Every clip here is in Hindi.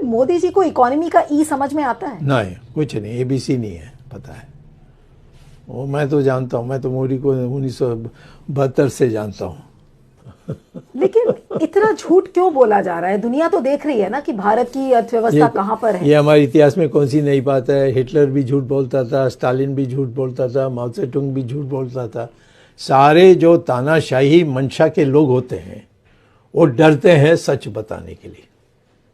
मोदी जी को इकोनॉमी का ई समझ में आता है? नहीं, कुछ नहीं, एबीसी नहीं है, पता है वो। मैं तो जानता हूँ, मैं तो मोदी को 1972 से जानता हूँ। लेकिन इतना झूठ क्यों बोला जा रहा है? दुनिया तो देख रही है ना कि भारत की अर्थव्यवस्था कहाँ पर है। ये हमारे इतिहास में कौन सी नई बात है? हिटलर भी झूठ बोलता था, स्टालिन भी झूठ बोलता था, माओ से तुंग भी झूठ बोलता था। सारे जो तानाशाही मंशा के लोग होते हैं वो डरते हैं सच बताने के लिए।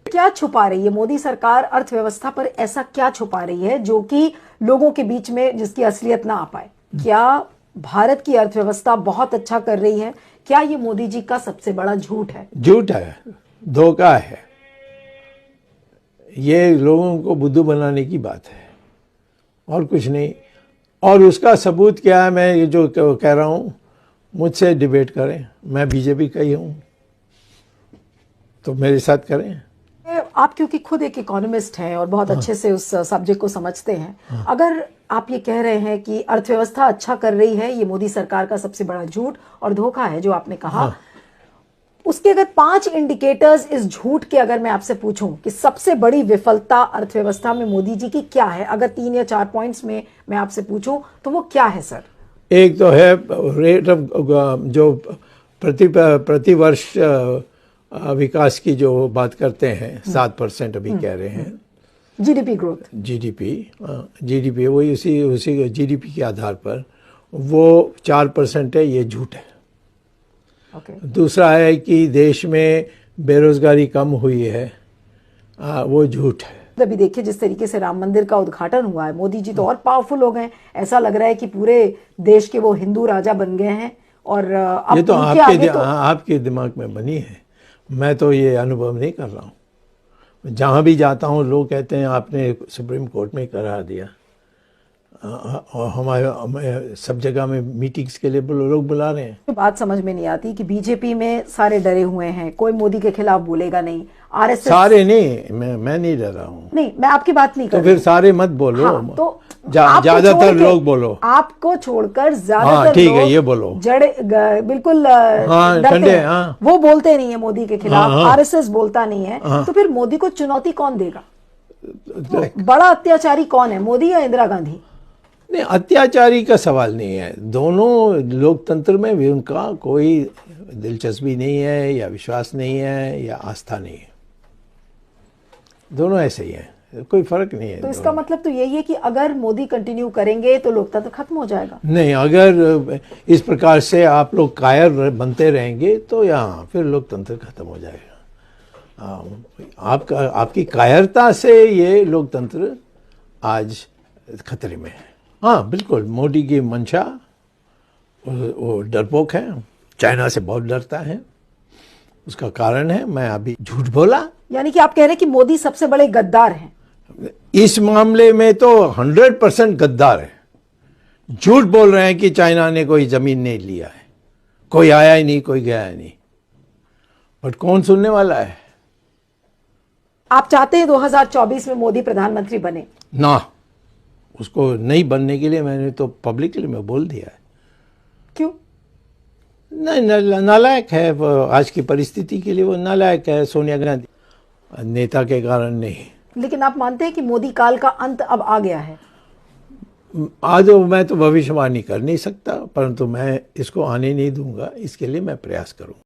क्या छुपा रही है मोदी सरकार अर्थव्यवस्था पर? ऐसा क्या छुपा रही है जो कि लोगों के बीच में जिसकी असलियत ना आ पाए? क्या भारत की अर्थव्यवस्था बहुत अच्छा कर रही है? क्या ये मोदी जी का सबसे बड़ा झूठ है? झूठ है, धोखा है, ये लोगों को बुद्धू बनाने की बात है और कुछ नहीं। और उसका सबूत क्या है? मैं ये जो कह रहा हूँ, मुझसे डिबेट करें, मैं बीजेपी का ही हूँ तो मेरे साथ करें। आप क्योंकि खुद एक इकोनॉमिस्ट हैं और बहुत अच्छे से उस सब्जेक्ट को समझते हैं, अगर आप ये कह रहे हैं कि अर्थव्यवस्था अच्छा कर रही है, ये मोदी सरकार का सबसे बड़ा झूठ और धोखा है जो आपने कहा, उसके अगर 5 इंडिकेटर्स इस झूठ के अगर मैं आपसे पूछूं कि सबसे बड़ी विफलता अर्थव्यवस्था में मोदी जी की क्या है, अगर 3 या 4 पॉइंट्स में मैं आपसे पूछूं तो वो क्या है सर? एक तो है रेट ऑफ जो प्रति वर्ष विकास की जो बात करते हैं, 7% अभी कह रहे हैं जीडीपी ग्रोथ। जीडीपी वही उसी जीडीपी के आधार पर वो 4% है, ये झूठ है। दूसरा है कि देश में बेरोजगारी कम हुई है, वो झूठ है। अभी देखिए जिस तरीके से राम मंदिर का उद्घाटन हुआ है, मोदी जी तो और पावरफुल हो गए, ऐसा लग रहा है कि पूरे देश के वो हिंदू राजा बन गए हैं। और अब ये तो आपके दिमाग में बनी है, मैं तो ये अनुभव नहीं कर रहा हूँ। जहाँ भी जाता हूँ लोग कहते हैं आपने सुप्रीम कोर्ट में करा दिया, और हमारे सब जगह में मीटिंग्स के लिए लोग बुला रहे हैं। बात समझ में नहीं आती कि बीजेपी में सारे डरे हुए हैं, कोई मोदी के खिलाफ बोलेगा नहीं। आरएसएस सारे नहीं, मैं नहीं डर रहा हूँ। नहीं, मैं आपकी बात नहीं कर तो फिर सारे मत बोलो। हाँ, तो ज्यादातर लोग बोलो, आपको छोड़कर ज्यादातर हाँ, ठीक है, ये बोलो। बिल्कुल ठंडे, हाँ, वो बोलते नहीं है मोदी के खिलाफ, आरएसएस बोलता नहीं है, तो फिर मोदी को चुनौती कौन देगा? बड़ा अत्याचारी कौन है, मोदी या इंदिरा गांधी? नहीं, अत्याचारी का सवाल नहीं है। दोनों लोकतंत्र में भी उनका कोई दिलचस्पी नहीं है या विश्वास नहीं है या आस्था नहीं है, दोनों ऐसे ही हैं, कोई फर्क नहीं है। तो इसका मतलब तो यही है कि अगर मोदी कंटिन्यू करेंगे तो लोकतंत्र खत्म हो जाएगा? नहीं, अगर इस प्रकार से आप लोग कायर बनते रहेंगे तो यहाँ फिर लोकतंत्र खत्म हो जाएगा। आपकी कायरता से ये लोकतंत्र आज खतरे में है। हाँ बिल्कुल, मोदी की मंशा, वो डरपोक है, चाइना से बहुत डरता है, उसका कारण है मैं अभी झूठ बोला। यानी कि आप कह रहे हैं कि मोदी सबसे बड़े गद्दार हैं? इस मामले में तो 100% गद्दार है। झूठ बोल रहे हैं कि चाइना ने कोई जमीन नहीं लिया है, कोई आया ही नहीं, कोई गया ही नहीं, बट कौन सुनने वाला है? आप चाहते हैं 2024 में मोदी प्रधानमंत्री बने? ना, उसको नहीं बनने के लिए मैंने तो पब्लिकली में बोल दिया है। क्यों? नहीं, नालायक है आज की परिस्थिति के लिए, वो नालायक है। सोनिया गांधी नेता के कारण नहीं। लेकिन आप मानते हैं कि मोदी काल का अंत अब आ गया है? आज मैं तो भविष्यवाणी कर नहीं सकता, परंतु मैं इसको आने नहीं दूंगा, इसके लिए मैं प्रयास करूंगा।